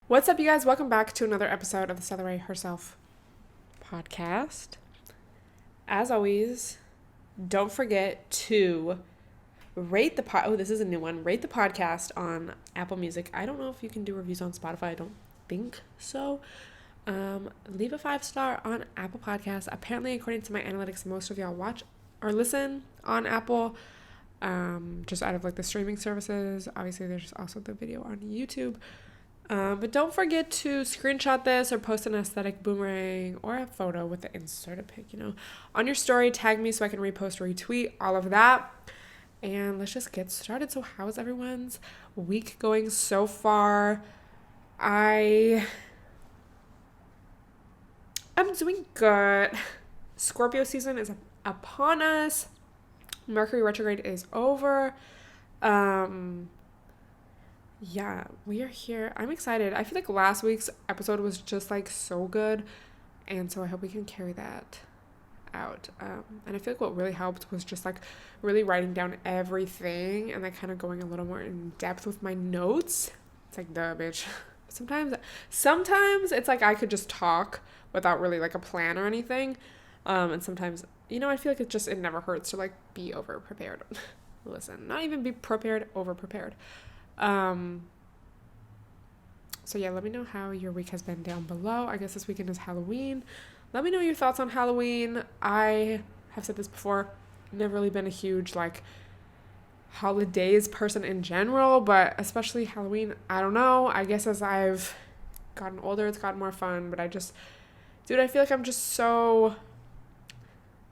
What's up, you guys? Welcome back to another episode of the Stella Herself podcast. As always, don't forget to rate the this is a new one. Rate the podcast on Apple Music. I don't know if you can do reviews on Spotify. I don't think so. Leave a 5-star on Apple Podcasts. Apparently, according to my analytics, most of y'all watch or listen on Apple. Just out of like the streaming services. Obviously, there's also the video on YouTube. But don't forget to screenshot this or post an aesthetic boomerang or a photo with the inserted pic, on your story. Tag me so I can repost or retweet all of that. And let's just get started. So how's everyone's week going so far? I'm doing good. Scorpio season is upon us. Mercury retrograde is over. Yeah, we are here. I'm excited. I feel like last week's episode was just like so good, and so I hope we can carry that out. And I feel like what really helped was just like really writing down everything and like kind of going a little more in depth with my notes. It's like, duh, bitch. Sometimes it's like I could just talk without really like a plan or anything. And sometimes, I feel like it never hurts to like be over prepared. Listen, not even be prepared, over prepared. So yeah, let me know how your week has been down below. I guess this weekend is Halloween. Let me know your thoughts on Halloween. I have said this before, never really been a huge like holidays person in general, but especially Halloween, I don't know. I guess as I've gotten older, it's gotten more fun, but I feel like I'm just so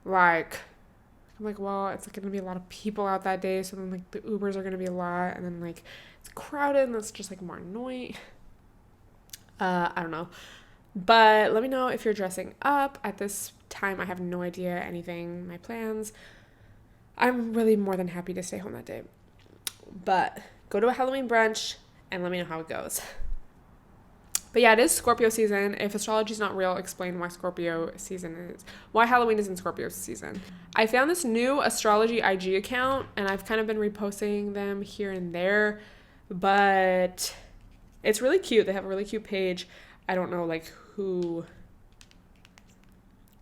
like, I'm like, well, it's going to be a lot of people out that day, so then like the Ubers are going to be a lot, and then like it's crowded and that's just like more annoying. I don't know. But let me know if you're dressing up. At this time, I have no idea anything, my plans. I'm really more than happy to stay home that day. But go to a Halloween brunch and let me know how it goes. But yeah, it is Scorpio season. If astrology is not real, explain why why Halloween is in Scorpio season. I found this new astrology IG account, and I've kind of been reposting them here and there, but it's really cute. They have a really cute page. I don't know like who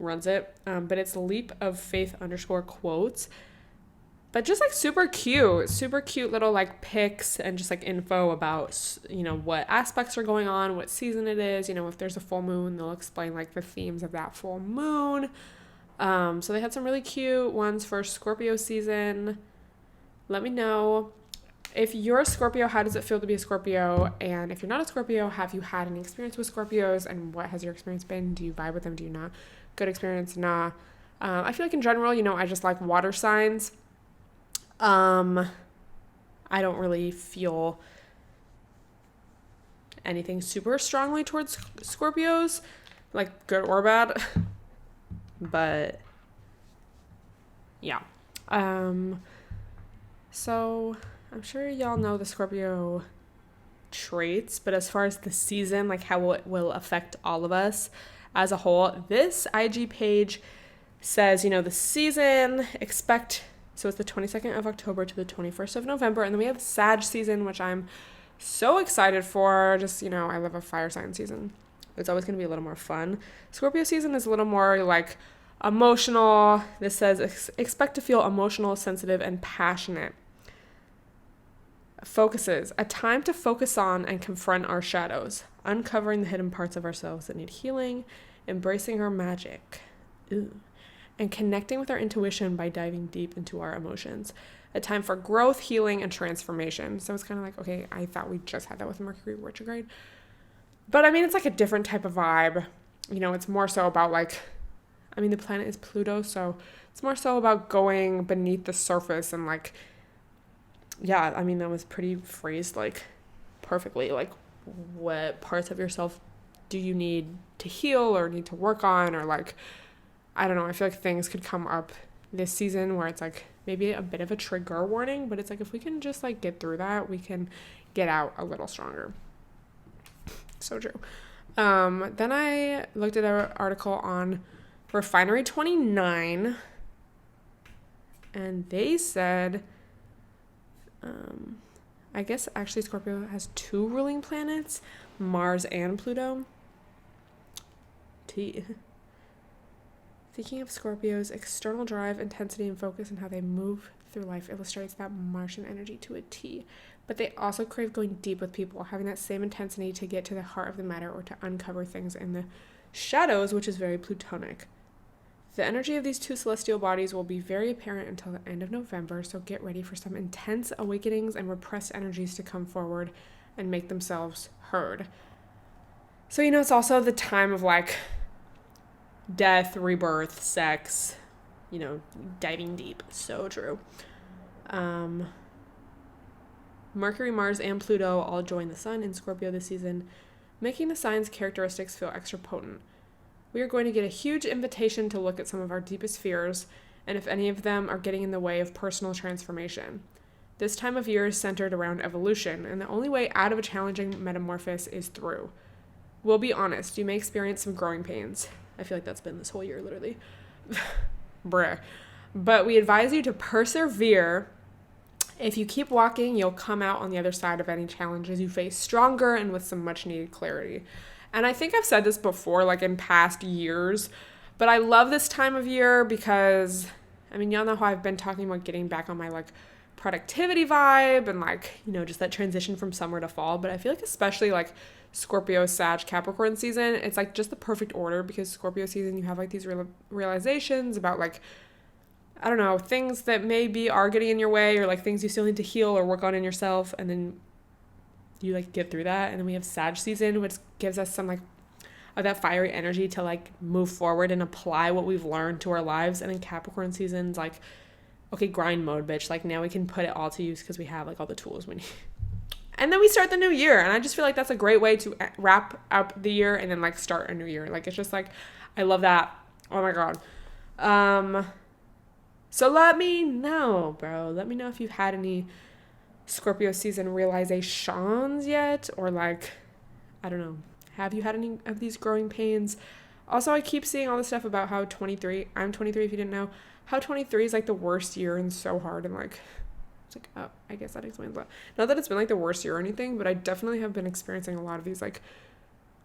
runs it, but it's leap of faith _quotes. But just like super cute little like pics and just like info about, what aspects are going on, what season it is, if there's a full moon, they'll explain like the themes of that full moon. So they had some really cute ones for Scorpio season. Let me know if you're a Scorpio, how does it feel to be a Scorpio? And if you're not a Scorpio, have you had any experience with Scorpios, and what has your experience been? Do you vibe with them? Do you not? Good experience? Nah. I feel like in general, I just like water signs. I don't really feel anything super strongly towards Scorpios, like good or bad, but yeah. So I'm sure y'all know the Scorpio traits, but as far as the season, like how it will affect all of us as a whole, this IG page says, the season, so it's the 22nd of October to the 21st of November. And then we have Sag season, which I'm so excited for. Just, I love a fire sign season. It's always going to be a little more fun. Scorpio season is a little more like emotional. This says expect to feel emotional, sensitive, and passionate. Focuses. A time to focus on and confront our shadows. Uncovering the hidden parts of ourselves that need healing. Embracing our magic. Ooh. And connecting with our intuition by diving deep into our emotions. A time for growth, healing, and transformation. So it's kind of like, okay, I thought we just had that with Mercury retrograde. But I mean, it's like a different type of vibe. It's more so about like, the planet is Pluto, so it's more so about going beneath the surface and like, yeah, that was pretty phrased like perfectly. Like, what parts of yourself do you need to heal or need to work on, or like, I don't know, I feel like things could come up this season where it's like maybe a bit of a trigger warning, but it's like if we can just like get through that, we can get out a little stronger. So true. Then I looked at an article on Refinery 29, and they said I guess actually Scorpio has 2 ruling planets, Mars and Pluto. T. Thinking of Scorpio's external drive, intensity, and focus and how they move through life illustrates that Martian energy to a T. But they also crave going deep with people, having that same intensity to get to the heart of the matter or to uncover things in the shadows, which is very Plutonic. The energy of these 2 celestial bodies will be very apparent until the end of November, so get ready for some intense awakenings and repressed energies to come forward and make themselves heard. So, it's also the time of like death, rebirth, sex, diving deep. So true. Mercury, Mars, and Pluto all join the sun in Scorpio this season, making the sign's characteristics feel extra potent. We are going to get a huge invitation to look at some of our deepest fears, and if any of them are getting in the way of personal transformation. This time of year is centered around evolution, and the only way out of a challenging metamorphosis is through. We'll be honest, you may experience some growing pains. I feel like that's been this whole year, literally. Bruh. But we advise you to persevere. If you keep walking, you'll come out on the other side of any challenges you face stronger and with some much needed clarity. And I think I've said this before, like in past years, but I love this time of year because, y'all know how I've been talking about getting back on my like productivity vibe and like, just that transition from summer to fall. But I feel like especially like Scorpio, Sag, Capricorn season, it's like just the perfect order because Scorpio season, you have like these realizations about like, I don't know, things that maybe are getting in your way or like things you still need to heal or work on in yourself. And then you like get through that. And then we have Sag season, which gives us some like of that fiery energy to like move forward and apply what we've learned to our lives. And then Capricorn season's like, okay, grind mode, bitch. Like now we can put it all to use because we have like all the tools we need. And then we start the new year. And I just feel like that's a great way to wrap up the year and then like start a new year. Like it's just like, I love that. Oh my God. So let me know, bro. Let me know if you've had any Scorpio season realizations yet, or like, I don't know, have you had any of these growing pains? Also, I keep seeing all this stuff about how I'm 23 if you didn't know, how 23 is like the worst year and so hard, and like, it's like, oh, I guess that explains a lot. Not that it's been like the worst year or anything, but I definitely have been experiencing a lot of these like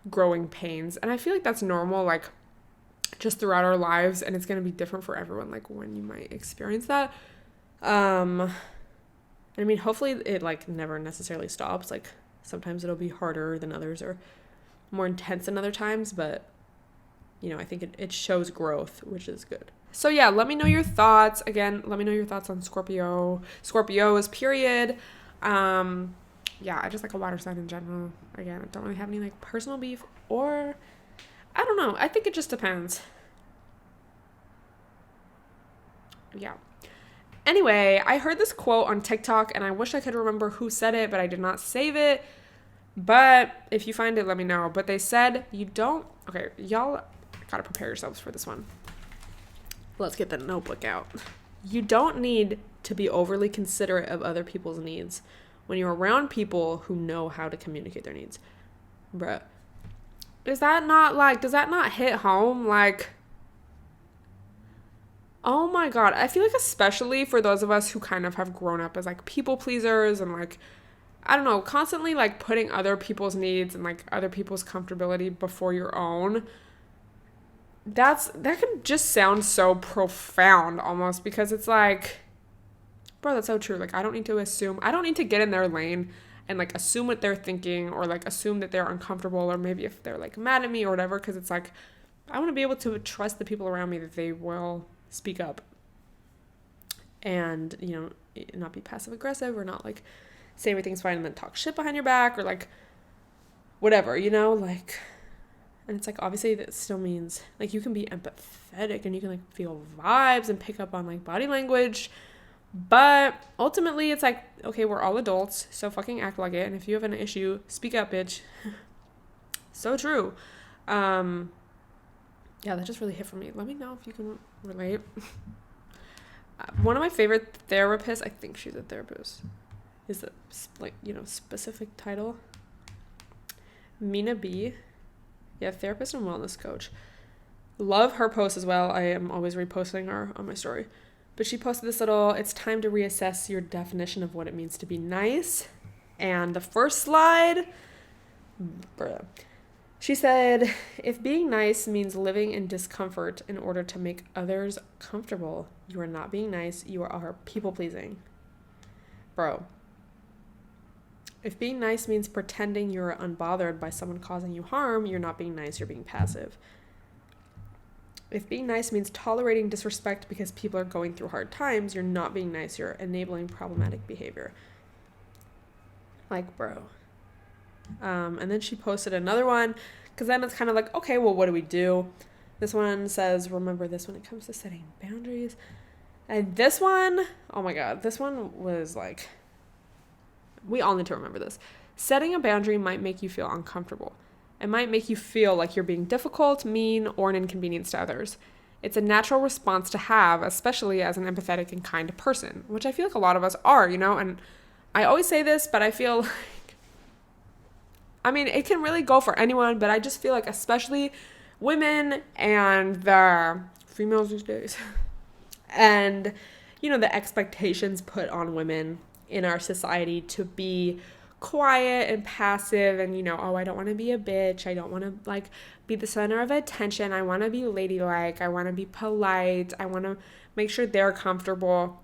growing pains, and I feel like that's normal, like just throughout our lives, and it's going to be different for everyone, like when you might experience that. Hopefully it like never necessarily stops. Like sometimes it'll be harder than others or more intense than other times, but I think it shows growth, which is good. So yeah, let me know your thoughts. Again, let me know your thoughts on Scorpios, period. Yeah, I just like a water sign in general. Again, I don't really have any like personal beef, or I don't know. I think it just depends. Yeah. Anyway, I heard this quote on TikTok, and I wish I could remember who said it, but I did not save it. But if you find it, let me know. But they said, okay, y'all gotta prepare yourselves for this one. Let's get the notebook out. You don't need to be overly considerate of other people's needs when you're around people who know how to communicate their needs. Bruh. Does that not hit home? Like, oh my God. I feel like especially for those of us who kind of have grown up as like people pleasers and like, I don't know, constantly like putting other people's needs and like other people's comfortability before your own. That can just sound so profound almost, because it's like, bro, that's so true. Like, I don't need to get in their lane and like assume what they're thinking, or like assume that they're uncomfortable, or maybe if they're like mad at me or whatever, because it's like, I want to be able to trust the people around me that they will speak up and, not be passive aggressive, or not like say everything's fine and then talk shit behind your back, or like whatever, like, and it's like, obviously that still means like you can be empathetic and you can like feel vibes and pick up on like body language, but ultimately it's like, okay, we're all adults, so fucking act like it. And if you have an issue, speak up, bitch. So true. Yeah, that just really hit for me. Let me know if you can relate. One of my favorite therapists, I think she's a therapist, is the like, specific title, Mina B. Yeah, therapist and wellness coach. Love her post as well. I am always reposting her on my story. But she posted this little, it's time to reassess your definition of what it means to be nice. And the first slide, bruh. She said, if being nice means living in discomfort in order to make others comfortable, you are not being nice, you are people pleasing. Bro. If being nice means pretending you're unbothered by someone causing you harm, you're not being nice, you're being passive. If being nice means tolerating disrespect because people are going through hard times, you're not being nice, you're enabling problematic behavior. Like, bro. And then she posted another one, because then it's kind of like, okay, well, what do we do? This one says, remember this when it comes to setting boundaries. And this one, oh my God, this one was like, we all need to remember this. Setting a boundary might make you feel uncomfortable. It might make you feel like you're being difficult, mean, or an inconvenience to others. It's a natural response to have, especially as an empathetic and kind person, which I feel like a lot of us are, you know? And I always say this, but I feel like, I mean, it can really go for anyone, but I just feel like especially women and the females these days and, you know, the expectations put on women in our society to be quiet and passive and, you know, oh, I don't want to be a bitch. I don't want to, like, be the center of attention. I want to be ladylike. I want to be polite. I want to make sure they're comfortable.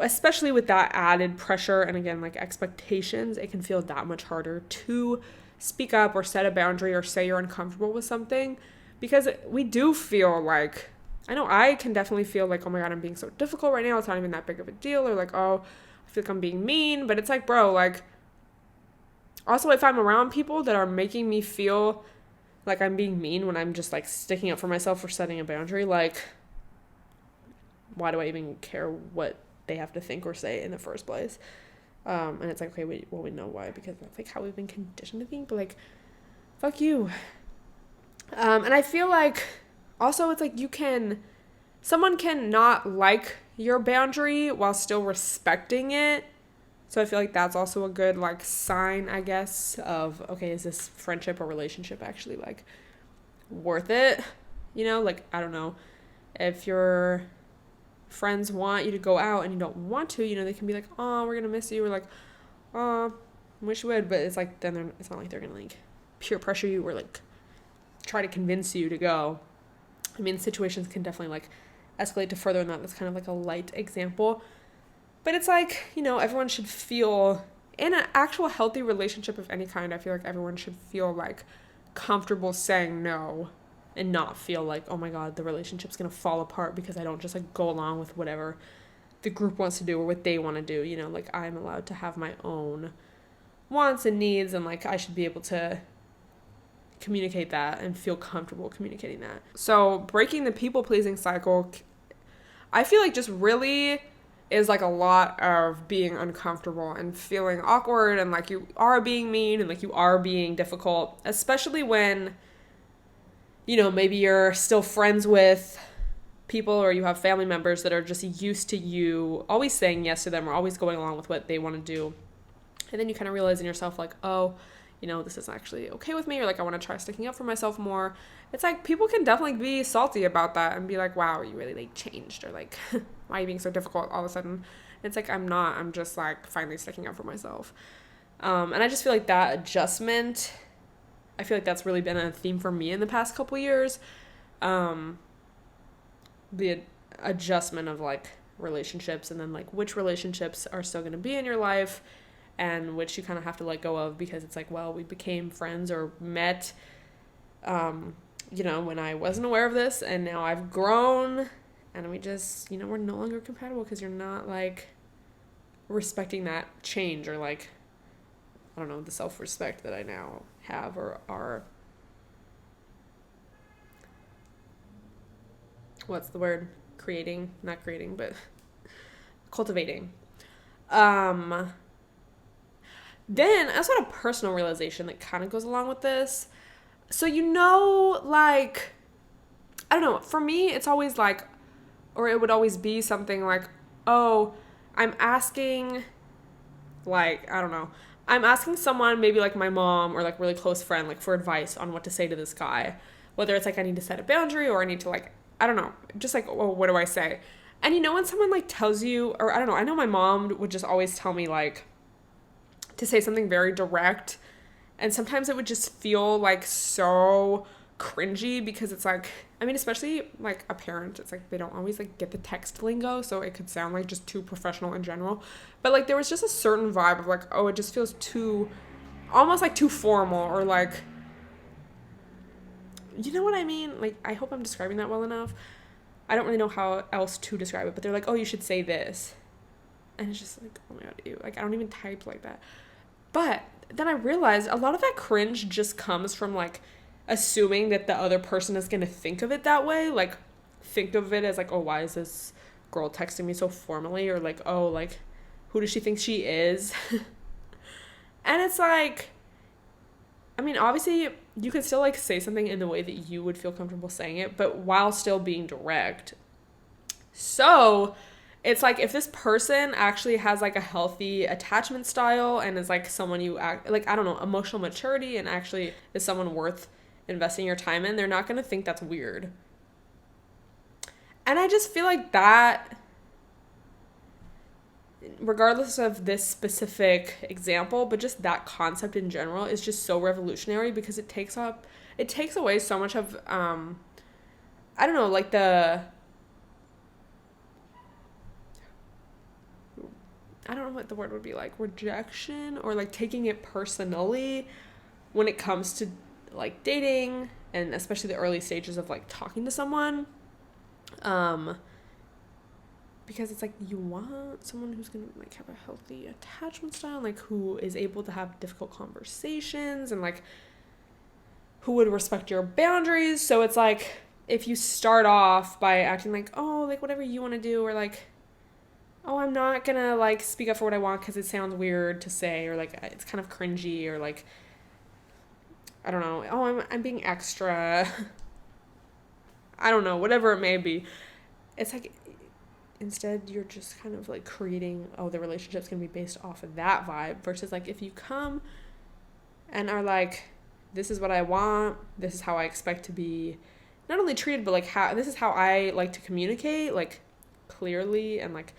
Especially with that added pressure and, again, like, expectations, it can feel that much harder to speak up or set a boundary or say you're uncomfortable with something, because we do feel like, I know I can definitely feel like, oh my God, I'm being so difficult right now. It's not even that big of a deal. Or like, oh, I feel like I'm being mean. But it's like, bro, like, also if I'm around people that are making me feel like I'm being mean when I'm just like sticking up for myself or setting a boundary, like, why do I even care what they have to think or say in the first place? And it's like, okay, we know why, because that's like how we've been conditioned to think, but like, fuck you. And I feel like also it's like someone can not like your boundary while still respecting it. So I feel like that's also a good like sign, I guess, of, okay, is this friendship or relationship actually like worth it? You know, like, I don't know, if your friends want you to go out and you don't want to, you know, they can be like, oh, we're gonna miss you, or like, oh, wish you would, but it's like, then it's not like they're gonna like peer pressure you or like try to convince you to go. I mean, situations can definitely like escalate to further than that. That's kind of like a light example, but it's like, you know, everyone should feel, in an actual healthy relationship of any kind, I feel like everyone should feel like comfortable saying no and not feel like, oh my God, the relationship's gonna fall apart because I don't just like go along with whatever the group wants to do or what they want to do. You know, like, I'm allowed to have my own wants and needs, and like I should be able to communicate that and feel comfortable communicating that. So breaking the people pleasing cycle, I feel like just really is like a lot of being uncomfortable and feeling awkward and like you are being mean and like you are being difficult, especially when, you know, maybe you're still friends with people or you have family members that are just used to you always saying yes to them or always going along with what they want to do. And then you kind of realize in yourself like, oh, you know, this is actually okay with me, or like I want to try sticking up for myself more. It's like people can definitely be salty about that and be like, wow, you really like changed, or like, why are you being so difficult all of a sudden? And it's like, I'm just like finally sticking up for myself. And I just feel like that adjustment, I feel like that's really been a theme for me in the past couple years. The adjustment of like relationships, and then like which relationships are still going to be in your life and which you kind of have to let go of, because it's like, well, we became friends or met, you know, when I wasn't aware of this, and now I've grown and we just, you know, we're no longer compatible because you're not like respecting that change, or like, I don't know, the self-respect that I now have or are, what's the word? Not creating, but cultivating. Then I also had a personal realization that kind of goes along with this. So, you know, like, I don't know, for me, it's always like, or it would always be something like, oh, I'm asking, like, I don't know, I'm asking someone, maybe like my mom or like really close friend, like for advice on what to say to this guy. Whether it's like I need to set a boundary or I need to like, I don't know, just like, oh, what do I say? And you know, when someone like tells you, or I don't know, I know my mom would just always tell me like, to say something very direct. And sometimes it would just feel like so cringy because it's like, I mean, especially like a parent, it's like they don't always like get the text lingo, so it could sound like just too professional in general. But like there was just a certain vibe of like, oh, it just feels too, almost like too formal, or like, you know what I mean? Like, I hope I'm describing that well enough. I don't really know how else to describe it, but they're like, oh, you should say this. And it's just like, oh my god, ew. Like, I don't even type like that. But then I realized a lot of that cringe just comes from like assuming that the other person is going to think of it that way. Like, think of it as like, oh, why is this girl texting me so formally? Or like, oh, like, who does she think she is? And it's like, I mean, obviously you can still like say something in the way that you would feel comfortable saying it, but while still being direct. So it's like, if this person actually has like a healthy attachment style and is like someone you act like, I don't know, emotional maturity, and actually is someone worth investing your time in, they're not going to think that's weird. And I just feel like that, regardless of this specific example, but just that concept in general is just so revolutionary, because it takes away so much of, I don't know, like I don't know what the word would be, like rejection, or like taking it personally when it comes to like dating, and especially the early stages of like talking to someone. Because it's like, you want someone who's going to like have a healthy attachment style, like who is able to have difficult conversations, and like who would respect your boundaries. So it's like, if you start off by acting like, oh, like whatever you want to do, or like, oh, I'm not going to like speak up for what I want because it sounds weird to say, or like it's kind of cringy, or like, I don't know, oh, I'm being extra. I don't know, whatever it may be. It's like, instead you're just kind of like creating, oh, the relationship's going to be based off of that vibe, versus like, if you come and are like, this is what I want, this is how I expect to be not only treated, but like this is how I like to communicate, like clearly, and like,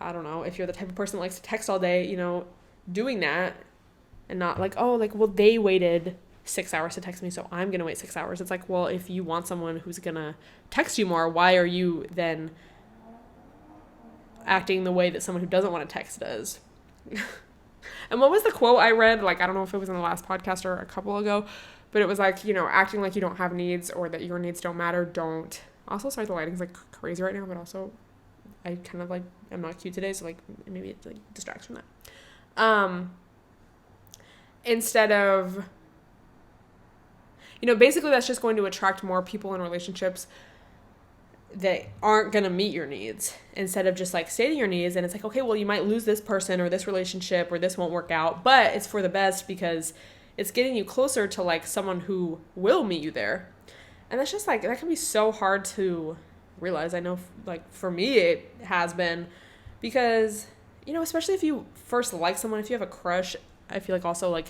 I don't know, if you're the type of person that likes to text all day, you know, doing that, and not like, oh, like, well, they waited 6 hours to text me, so I'm going to wait 6 hours. It's like, well, if you want someone who's going to text you more, why are you then acting the way that someone who doesn't want to text does? And what was the quote I read? Like, I don't know if it was in the last podcast or a couple ago, but it was like, you know, acting like you don't have needs, or that your needs don't matter. Don't. Also, sorry, the lighting's like crazy right now, but also I kind of like, I'm not cute today, so like maybe it like distracts from that. Instead of, you know, basically that's just going to attract more people in relationships that aren't going to meet your needs, instead of just like stating your needs. And it's like, okay, well, you might lose this person or this relationship, or this won't work out, but it's for the best because it's getting you closer to like someone who will meet you there. And that's just like, that can be so hard to realize. I know, like, for me it has been, because, you know, especially if you first like someone, if you have a crush, I feel like also like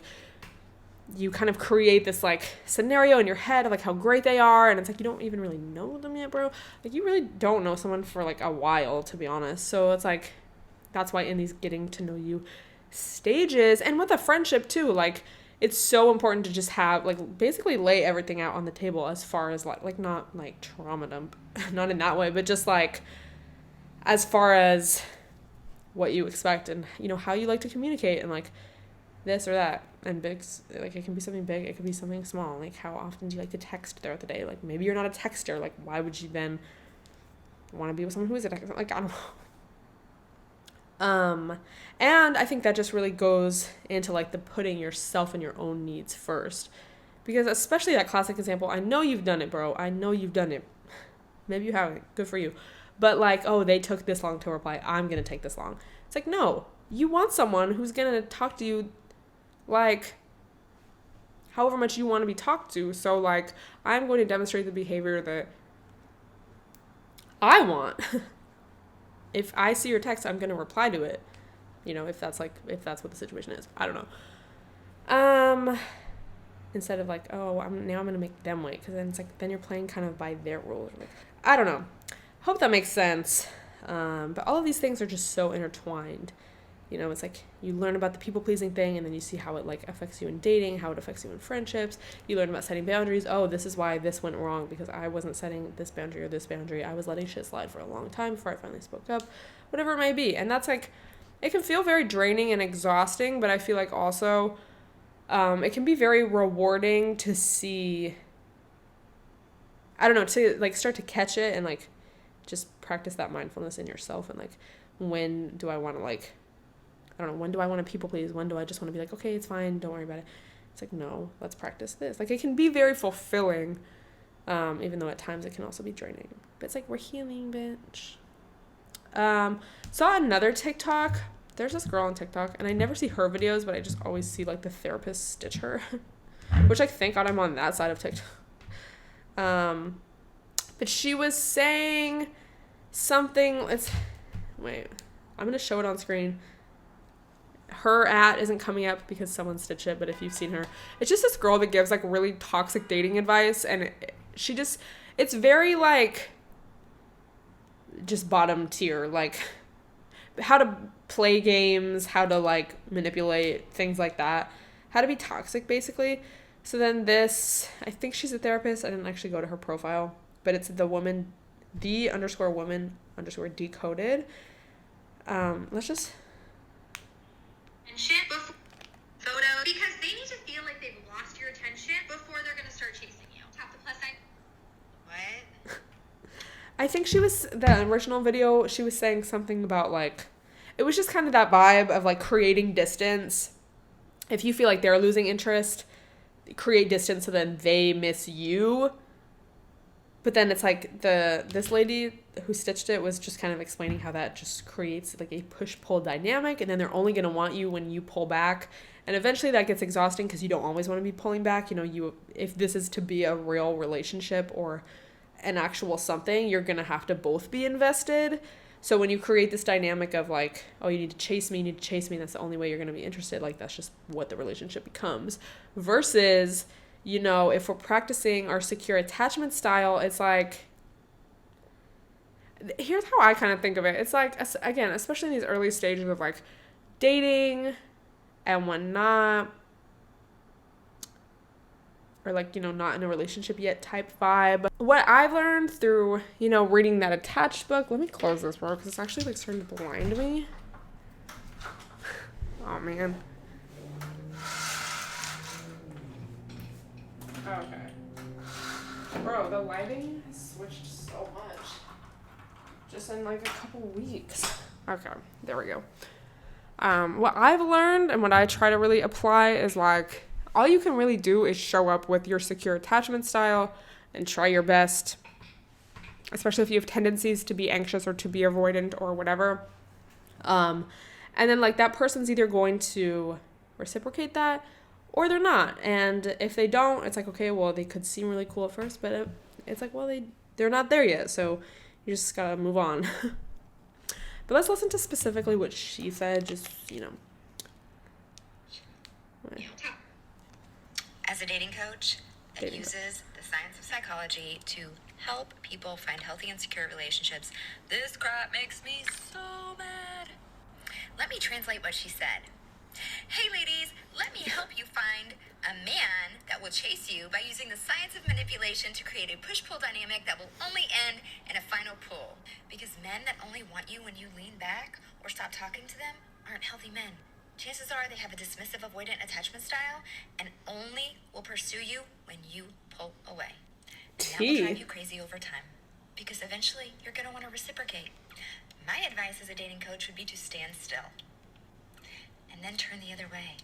you kind of create this like scenario in your head of like how great they are, and it's like, you don't even really know them yet, bro. Like, you really don't know someone for like a while, to be honest. So it's like, that's why in these getting to know you stages, and with a friendship too, like, it's so important to just have, like, basically lay everything out on the table, as far as like not like trauma dump, not in that way, but just like as far as what you expect, and, you know, how you like to communicate, and like this or that. And big, like, it can be something big, it could be something small. Like, how often do you like to text throughout the day? Like, maybe you're not a texter. Like, why would you then want to be with someone who is a texter? Like, I don't know. And I think that just really goes into like the putting yourself and your own needs first, because especially that classic example, I know you've done it, bro. I know you've done it. Maybe you haven't. Good for you. But like, oh, they took this long to reply, I'm going to take this long. It's like, no, you want someone who's going to talk to you like however much you want to be talked to. So like, I'm going to demonstrate the behavior that I want. If I see your text, I'm going to reply to it. You know, if that's what the situation is. I don't know. Instead of like, oh, I'm going to make them wait, because then it's like, then you're playing kind of by their rules. I don't know. Hope that makes sense. But all of these things are just so intertwined. You know, it's like you learn about the people pleasing thing, and then you see how it like affects you in dating, how it affects you in friendships. You learn about setting boundaries. Oh, this is why this went wrong, because I wasn't setting this boundary or this boundary. I was letting shit slide for a long time before I finally spoke up, whatever it may be. And that's like, it can feel very draining and exhausting, but I feel like also it can be very rewarding to see, I don't know, to like start to catch it and like just practice that mindfulness in yourself. And like, when do I want to like, I don't know, when do I want to people please? When do I just want to be like, okay, it's fine, don't worry about it? It's like, no, let's practice this. Like, it can be very fulfilling, even though at times it can also be draining. But it's like, we're healing, bitch. Saw another TikTok. There's this girl on TikTok, and I never see her videos, but I just always see like the therapist stitch her, which like, thank God I'm on that side of TikTok. But she was saying something. Wait, I'm gonna show it on screen. Her isn't coming up because someone stitched it, but if you've seen her, it's just this girl that gives like really toxic dating advice, and it's very like just bottom tier, like how to play games, how to like manipulate, things like that, how to be toxic basically. So then I think she's a therapist. I didn't actually go to her profile, but it's the_woman decoded. Let's just photo, because they need to feel like they've lost your attention before they're going to start chasing you. Tap the plus sign. What? I think the original video, she was saying something about like, it was just kind of that vibe of like creating distance. If you feel like they're losing interest, create distance so then they miss you. But then it's like this lady who stitched it was just kind of explaining how that just creates like a push-pull dynamic, and then they're only going to want you when you pull back. And eventually that gets exhausting because you don't always want to be pulling back. You know, if this is to be a real relationship or an actual something, you're going to have to both be invested. So when you create this dynamic of like, oh, you need to chase me, that's the only way you're going to be interested, like that's just what the relationship becomes. Versus, you know, if we're practicing our secure attachment style, it's like, here's how I kind of think of it. It's like, again, especially in these early stages of like dating and whatnot, or like, you know, not in a relationship yet type vibe. What I've learned through, you know, reading that Attached book, let me close this bro, because it's actually like starting to blind me. Oh man. Okay. Bro, the lighting has switched so much. Just in like a couple weeks. Okay, there we go. What I've learned and what I try to really apply is like, all you can really do is show up with your secure attachment style and try your best, especially if you have tendencies to be anxious or to be avoidant or whatever. And then like that person's either going to reciprocate that or they're not. And if they don't, it's like, okay, well, they could seem really cool at first, but it's like, well, they're not there yet. So you just gotta move on. But let's listen to specifically what she said, just, you know. As a dating coach that uses the science of psychology to help people find healthy and secure relationships, this crap makes me so mad. Let me translate what she said. Hey ladies, let me help you find a man that will chase you by using the science of manipulation to create a push-pull dynamic that will only end in a final pull. Because men that only want you when you lean back or stop talking to them aren't healthy men. Chances are they have a dismissive, avoidant attachment style and only will pursue you when you pull away. And that will drive you crazy over time because eventually you're going to want to reciprocate. My advice as a dating coach would be to stand still and then turn the other way.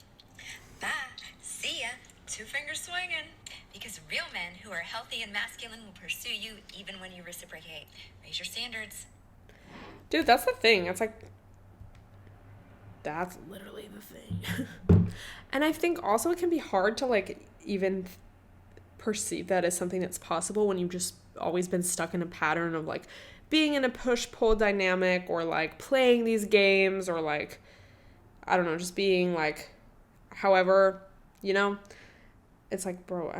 Bye. See ya. 2 fingers swinging. Because real men who are healthy and masculine will pursue you even when you reciprocate. Raise your standards. Dude, that's the thing. It's like, that's literally the thing. And I think also it can be hard to like even perceive that as something that's possible when you've just always been stuck in a pattern of like being in a push-pull dynamic or like playing these games or like, I don't know, just being like, however, you know, it's like, bro,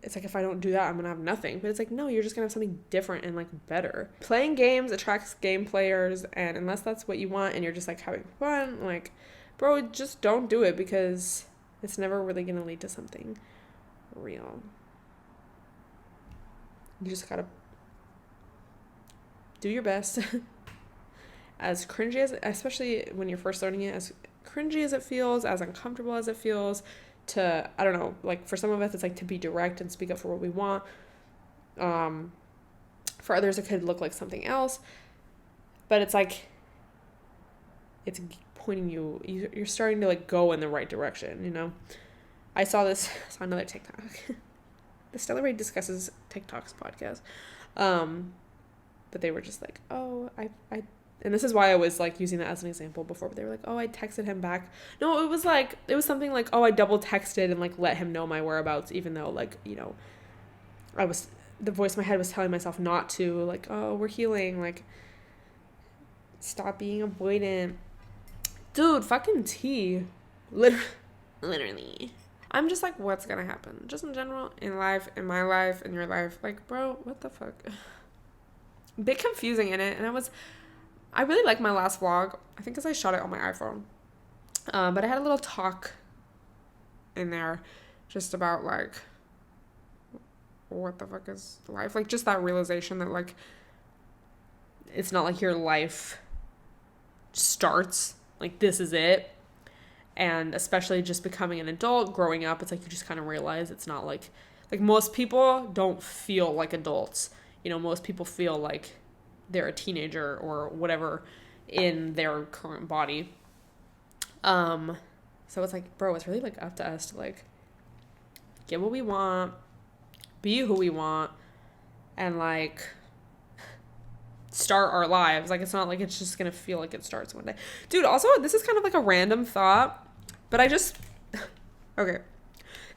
it's like if I don't do that, I'm gonna have nothing. But it's like, no, you're just gonna have something different and like better. Playing games attracts game players, and unless that's what you want and you're just like having fun, like, bro, just don't do it, because it's never really gonna lead to something real. You just gotta do your best. As cringy as, especially when you're first learning it, as cringy as it feels, as uncomfortable as it feels, to, I don't know, like for some of us it's like to be direct and speak up for what we want. For others it could look like something else, but it's like it's pointing you're starting to like go in the right direction, you know. I saw another TikTok. The Stella discusses TikToks podcast, but they were just like, oh, I and this is why I was like using that as an example before, but they were like, oh, I texted him back. No, it was something like, oh, I double texted and like let him know my whereabouts, even though like, you know, the voice in my head was telling myself not to, like, oh, we're healing, like, stop being avoidant. Dude, fucking tea. Literally. I'm just like, what's gonna happen? Just in general, in life, in my life, in your life. Like, bro, what the fuck? A bit confusing in it, and I really like my last vlog, I think because I shot it on my iPhone, but I had a little talk in there just about, like, what the fuck is life? Like, just that realization that, like, it's not like your life starts, like, this is it, and especially just becoming an adult, growing up, it's like you just kind of realize it's not like most people don't feel like adults, you know, most people feel like they're a teenager or whatever in their current body. So it's like, bro, it's really like up to us to like get what we want, be who we want, and like start our lives. Like, it's not like it's just gonna feel like it starts one day. Dude, also, this is kind of like a random thought, but I just okay,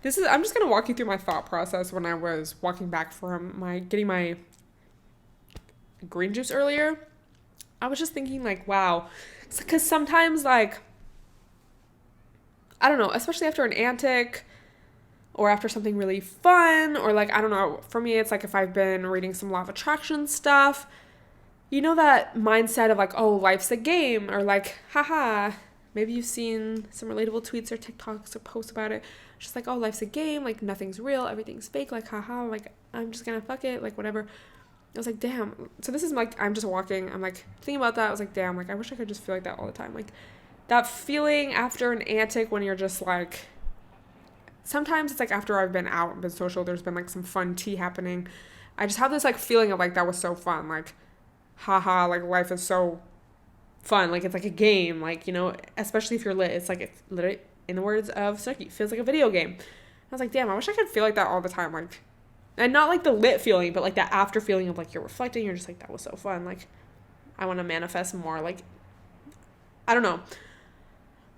I'm just gonna walk you through my thought process when I was walking back from getting my green juice earlier. I was just thinking, like, wow, because sometimes, like, I don't know, especially after an antic or after something really fun, or like, I don't know, for me it's like if I've been reading some law of attraction stuff, you know, that mindset of like, oh, life's a game, or like, haha, maybe you've seen some relatable tweets or TikToks or posts about it, just like, oh, life's a game, like nothing's real, everything's fake, like, haha, like I'm just gonna fuck it, like whatever. I was like, damn. So this is like, I'm just walking, I'm like thinking about that. I was like, damn, like I wish I could just feel like that all the time. Like that feeling after an antic when you're just like, sometimes it's like after I've been out and been social, there's been like some fun tea happening. I just have this like feeling of like, that was so fun. Like, haha, like life is so fun. Like it's like a game, like, you know, especially if you're lit. It's like, it's literally, in the words of Snooki, it feels like a video game. I was like, damn, I wish I could feel like that all the time. Like, and not like the lit feeling, but like that after feeling of like you're reflecting, you're just like, that was so fun. Like, I want to manifest more. Like, I don't know.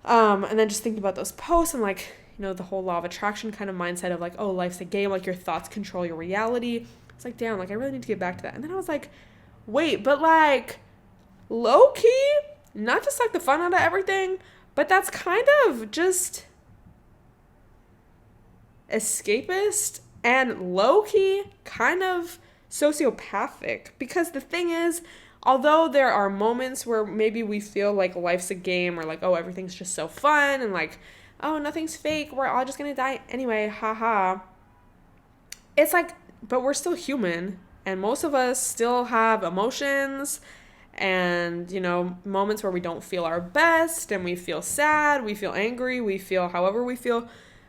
And then just thinking about those posts and like, you know, the whole law of attraction kind of mindset of like, oh, life's a game, like your thoughts control your reality. It's like, damn, like I really need to get back to that. And then I was like, wait, but like low key, not just like the fun out of everything, but that's kind of just escapist and low-key kind of sociopathic, because the thing is, although there are moments where maybe we feel like life's a game, or like, oh, everything's just so fun, and like, oh, nothing's fake, we're all just gonna die anyway, haha, it's like, but we're still human, and most of us still have emotions, and, you know, moments where we don't feel our best, and we feel sad, we feel angry, we feel however we feel,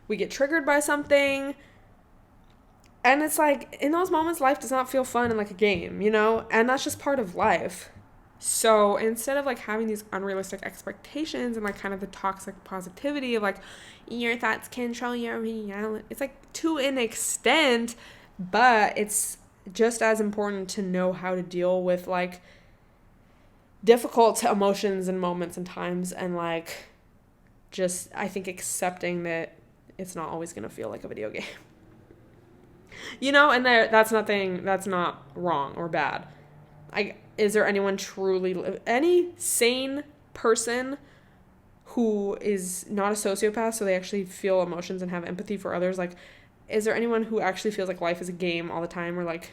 we get triggered by something. And it's like, in those moments, life does not feel fun and like a game, you know? And that's just part of life. So instead of like having these unrealistic expectations and like kind of the toxic positivity of like, your thoughts control your reality, it's like to an extent, but it's just as important to know how to deal with like difficult emotions and moments and times, and like just, I think, accepting that it's not always going to feel like a video game. You know, and that's not wrong or bad. Is there anyone any sane person who is not a sociopath, so they actually feel emotions and have empathy for others? Like, is there anyone who actually feels like life is a game all the time, or like,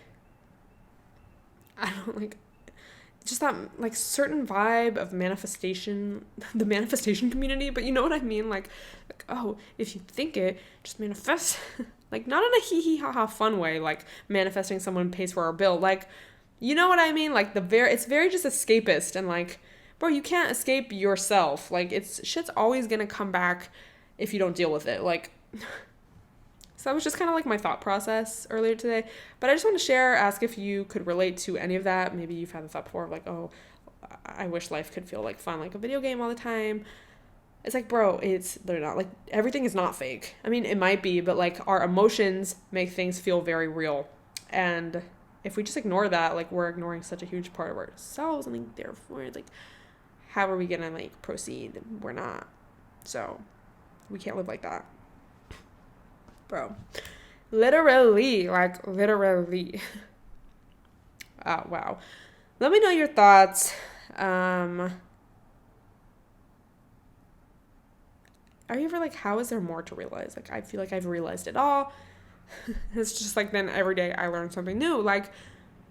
I don't know, like, just that like certain vibe of manifestation, the manifestation community, but you know what I mean? Like, oh, if you think it, just manifest. Like, not in a hee hee ha ha fun way, like manifesting someone pays for our bill. Like, you know what I mean? Like, it's very just escapist, and like, bro, you can't escape yourself. Like, shit's always gonna come back if you don't deal with it. Like, so that was just kind of like my thought process earlier today. But I just want to ask if you could relate to any of that. Maybe you've had the thought before of like, oh, I wish life could feel like fun, like a video game all the time. It's like, bro, they're not. Like, everything is not fake. I mean, it might be, but like our emotions make things feel very real. And if we just ignore that, like, we're ignoring such a huge part of ourselves. And like, therefore, it's like, how are we gonna like proceed? We're not. So we can't live like that. Bro, literally. Oh, wow. Let me know your thoughts. Are you ever like, how is there more to realize? Like, I feel like I've realized it all. It's just like, then every day I learn something new. Like,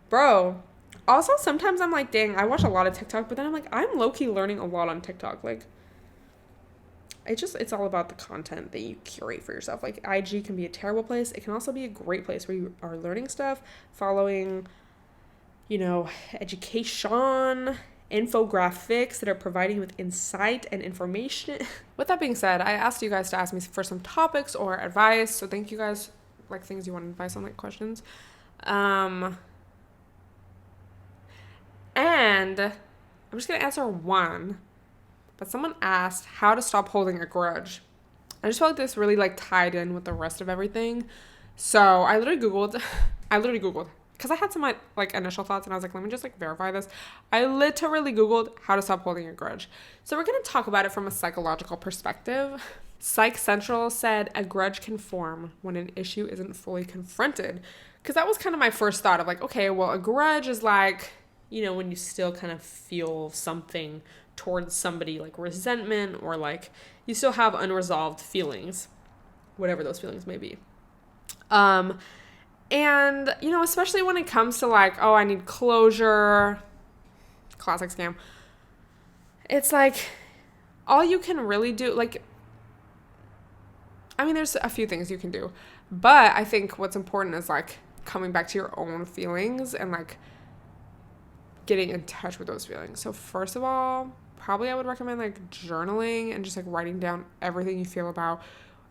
bro, also sometimes I'm like, dang, I watch a lot of TikTok, but then I'm like, I'm low-key learning a lot on TikTok. Like, it's all about the content that you curate for yourself. Like, IG can be a terrible place. It can also be a great place where you are learning stuff, following, you know, education, infographics that are providing you with insight and information. With that being said, I asked you guys to ask me for some topics or advice. So thank you guys, like, things you want advice on, like questions. And I'm just going to answer one. But someone asked how to stop holding a grudge. I just felt like this really like tied in with the rest of everything. So I literally Googled, because I had some like initial thoughts and I was like, let me just like verify this. I literally Googled how to stop holding a grudge. So we're going to talk about it from a psychological perspective. Psych Central said a grudge can form when an issue isn't fully confronted. Because that was kind of my first thought of like, okay, well, a grudge is like, you know, when you still kind of feel something towards somebody, like resentment, or like you still have unresolved feelings, whatever those feelings may be. And, you know, especially when it comes to like, oh, I need closure, classic scam. It's like, all you can really do, like, I mean, there's a few things you can do, but I think what's important is like coming back to your own feelings and like getting in touch with those feelings. So first of all, probably I would recommend like journaling and just like writing down everything you feel about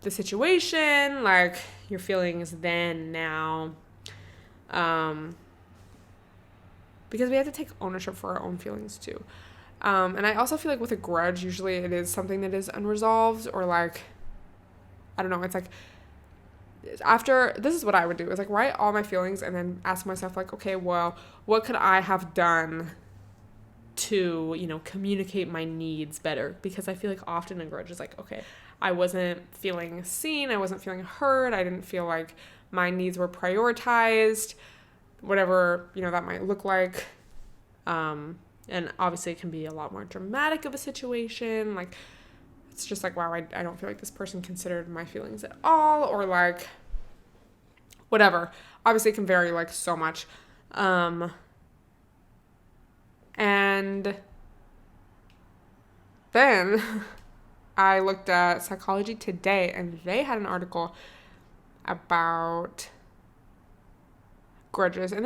the situation, like your feelings then, now. Because we have to take ownership for our own feelings too. And I also feel like with a grudge, usually it is something that is unresolved, or like, I don't know, it's like, after, this is what I would do, is like write all my feelings and then ask myself like, okay, well, what could I have done to, you know, communicate my needs better? Because I feel like often a grudge is like, okay, I wasn't feeling seen, I wasn't feeling heard, I didn't feel like my needs were prioritized, whatever, you know, that might look like. And obviously it can be a lot more dramatic of a situation, like it's just like, wow, I don't feel like this person considered my feelings at all, or like whatever. Obviously it can vary like so much. And then I looked at Psychology Today, and they had an article about grudges. And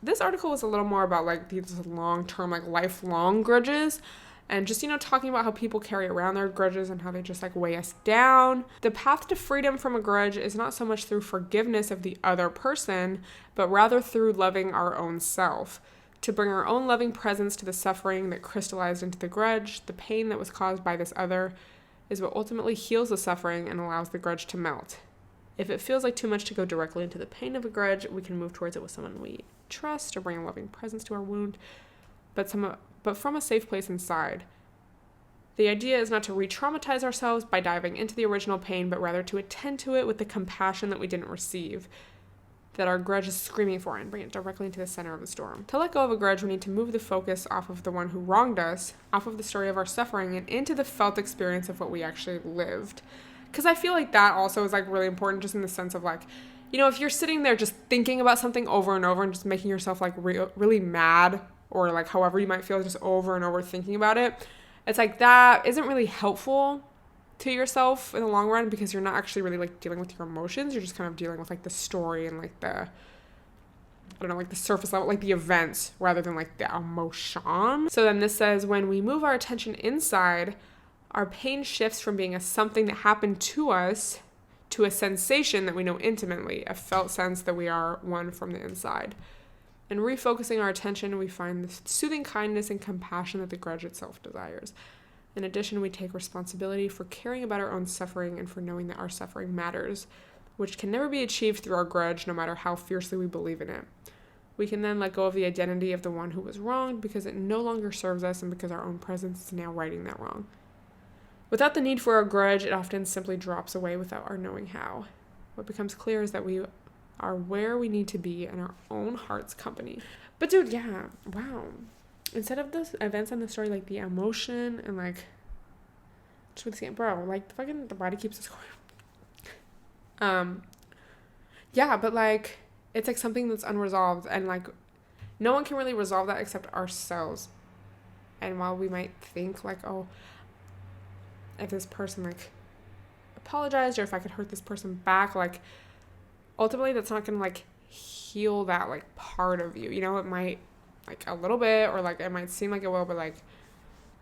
this article was a little more about like these long-term, like lifelong grudges, and just, you know, talking about how people carry around their grudges and how they just like weigh us down. The path to freedom from a grudge is not so much through forgiveness of the other person, but rather through loving our own self. To bring our own loving presence to the suffering that crystallized into the grudge, the pain that was caused by this other, is what ultimately heals the suffering and allows the grudge to melt. If it feels like too much to go directly into the pain of a grudge, we can move towards it with someone we trust or bring a loving presence to our wound, but from a safe place inside. The idea is not to re-traumatize ourselves by diving into the original pain, but rather to attend to it with the compassion that we didn't receive, that our grudge is screaming for, and bring it directly into the center of the storm. To let go of a grudge, we need to move the focus off of the one who wronged us, off of the story of our suffering, and into the felt experience of what we actually lived. because I feel like that also is like really important, just in the sense of like, you know, if you're sitting there just thinking about something over and over and just making yourself like really mad, or like however you might feel just over and over thinking about it, it's like that isn't really helpful to yourself in the long run, because you're not actually really like dealing with your emotions. You're just kind of dealing with like the story and like the, I don't know, like the surface level, like the events, rather than like the emotion. So then this says, when we move our attention inside, our pain shifts from being a something that happened to us to a sensation that we know intimately, a felt sense that we are one from the inside. In refocusing our attention, we find the soothing kindness and compassion that the grudge itself desires. In addition, we take responsibility for caring about our own suffering and for knowing that our suffering matters, which can never be achieved through our grudge, no matter how fiercely we believe in it. We can then let go of the identity of the one who was wronged, because it no longer serves us and because our own presence is now righting that wrong. Without the need for a grudge, it often simply drops away without our knowing how. What becomes clear is that we are where we need to be in our own heart's company. But dude, yeah, wow. Instead of the events in the story, like the emotion and like, just with the bro, like the body keeps us going. Yeah, but like, it's like something that's unresolved, and like, no one can really resolve that except ourselves. And while we might think like, oh, if this person like apologized, or if I could hurt this person back, like ultimately that's not gonna like heal that like part of you, you know. It might like a little bit, or like it might seem like it will, but like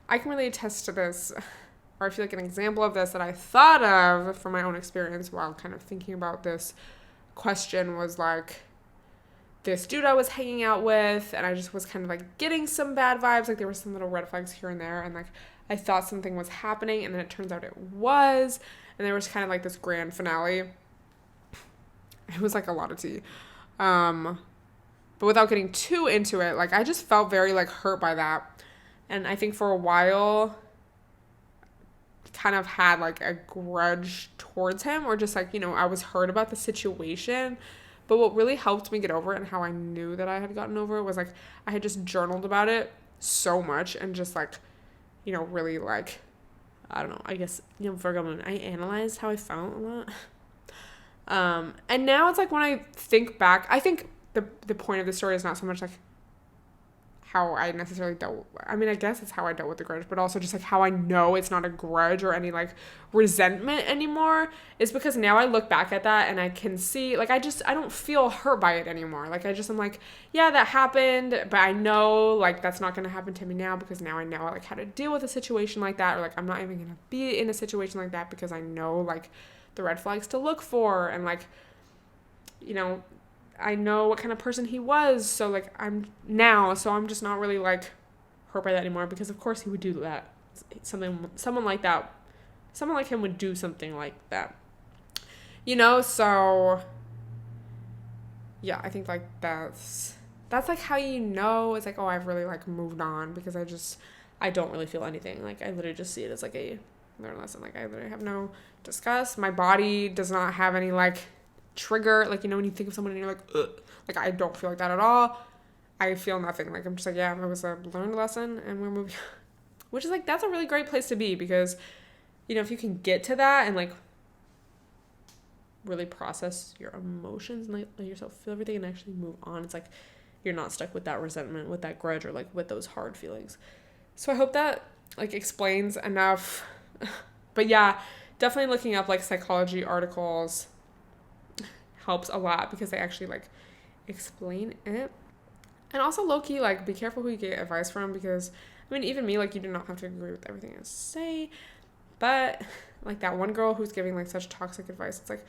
I can really attest to this, or I feel like an example of this that I thought of from my own experience while kind of thinking about this question was like this dude I was hanging out with, and I just was kind of like getting some bad vibes, like there were some little red flags here and there, and like I thought something was happening, and then it turns out it was, and there was kind of like this grand finale. It was like a lot of tea. But without getting too into it, like I just felt very like hurt by that. And I think for a while kind of had like a grudge towards him, or just like, you know, I was hurt about the situation. But what really helped me get over it, and how I knew that I had gotten over it, was like I had just journaled about it so much, and just like, you know, really like, I don't know, I guess, you know, Virgo moon, I analyzed how I felt a lot. And now it's like when I think back, I think the point of the story is not so much like how I necessarily dealt, I mean, I guess it's how I dealt with the grudge, but also just like how I know it's not a grudge or any like resentment anymore, is because now I look back at that and I can see, like, I don't feel hurt by it anymore. Like, I'm like, yeah, that happened, but I know like that's not going to happen to me now, because now I know like how to deal with a situation like that, or like I'm not even going to be in a situation like that, because I know like the red flags to look for, and like, you know, I know what kind of person he was, so like I'm just not really like hurt by that anymore, because of course he would do that. Someone like him would do something like that, you know. So yeah, I think like that's like how you know it's like, oh, I've really like moved on, because I don't really feel anything. Like I literally just see it as like a learn lesson. Like I literally have no disgust. My body does not have any like trigger, like, you know, when you think of someone and you're like, ugh, like I don't feel like that at all. I feel nothing. Like I'm just like, yeah, it was a learned lesson and we're moving which is like, that's a really great place to be, because, you know, if you can get to that and like really process your emotions and like let yourself feel everything and actually move on, it's like you're not stuck with that resentment, with that grudge, or like with those hard feelings. So I hope that like explains enough. But yeah, definitely looking up like psychology articles helps a lot, because they actually like explain it. And also low-key, like, be careful who you get advice from, because I mean, even me, like, you do not have to agree with everything I say, but like that one girl who's giving like such toxic advice, it's like,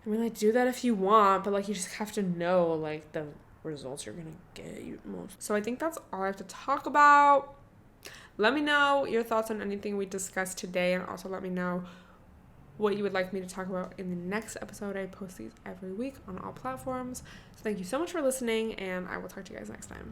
I mean, like, do that if you want, but like you just have to know like the results you're gonna get most. So I think that's all I have to talk about. Let me know your thoughts on anything we discussed today, and also let me know what you would like me to talk about in the next episode. I post these every week on all platforms. So thank you so much for listening, and I will talk to you guys next time.